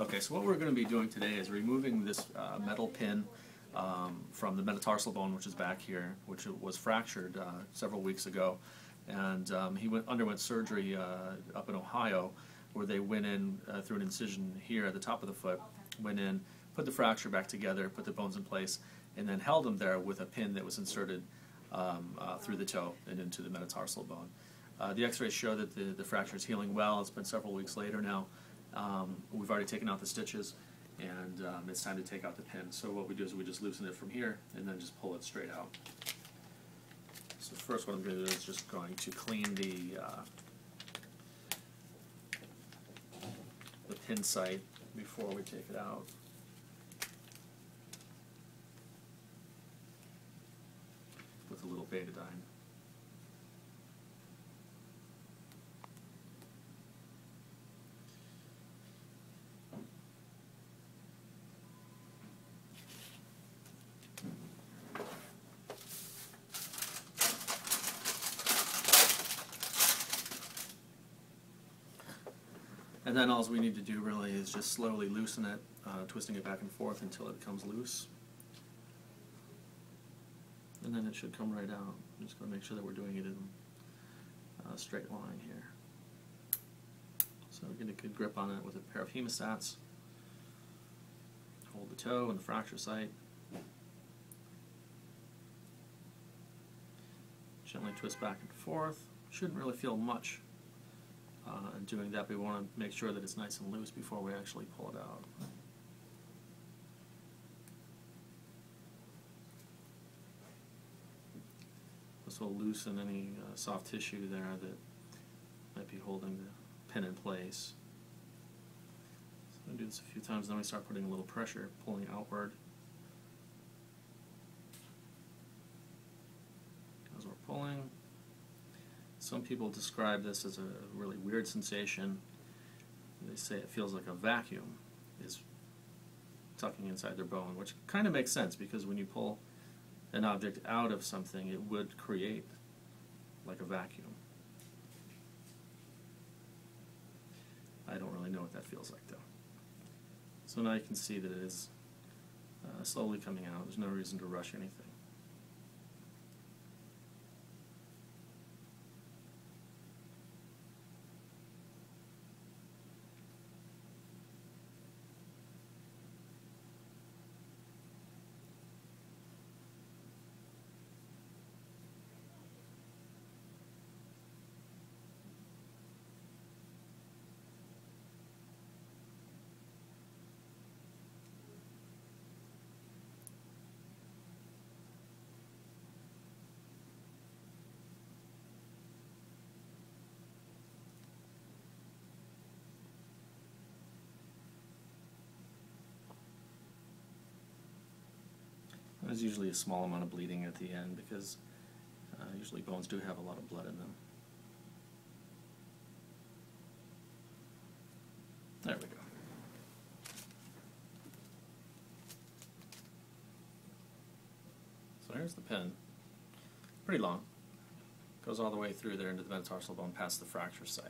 Okay, so what we're going to be doing today is removing this metal pin from the metatarsal bone, which is back here, which was fractured several weeks ago. And he underwent surgery up in Ohio, where they went in through an incision here at the top of the foot, went in, put the fracture back together, put the bones in place, and then held them there with a pin that was inserted through the toe and into the metatarsal bone. The x-rays show that the fracture is healing well. It's been several weeks later now. We've already taken out the stitches, and it's time to take out the pin. So what we do is we just loosen it from here and then just pull it straight out. So first what I'm going to do is just going to clean the pin site before we take it out. With a little betadine. And then all we need to do really is just slowly loosen it, twisting it back and forth until it becomes loose. And then it should come right out. I'm just going to make sure that we're doing it in a straight line here. So get a good grip on it with a pair of hemostats. Hold the toe and the fracture site. Gently twist back and forth. Shouldn't really feel much in doing that, but we want to make sure that it's nice and loose before we actually pull it out. This will loosen any soft tissue there that might be holding the pin in place. So I'm going to do this a few times, then we start putting a little pressure, pulling outward. As we're pulling, some people describe this as a really weird sensation. They say it feels like a vacuum is tucking inside their bone, which kind of makes sense because when you pull an object out of something, it would create like a vacuum. I don't really know what that feels like though. So now you can see that it is slowly coming out. There's no reason to rush anything. There's usually a small amount of bleeding at the end because usually bones do have a lot of blood in them. There we go. So here's the pin. Pretty long. Goes all the way through there into the metatarsal bone past the fracture site.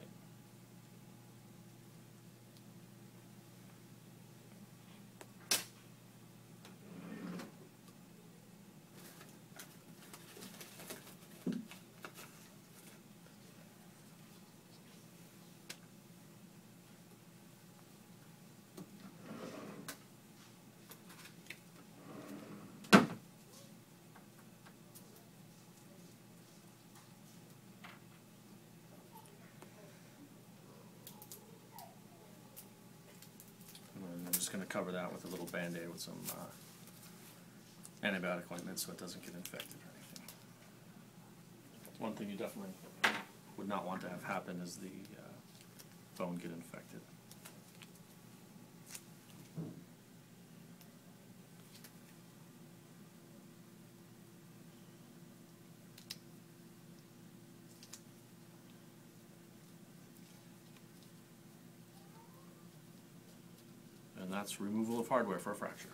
I'm just going to cover that with a little band-aid with some antibiotic ointment so it doesn't get infected or anything. One thing you definitely would not want to have happen is the bone get infected. And that's removal of hardware for a fracture.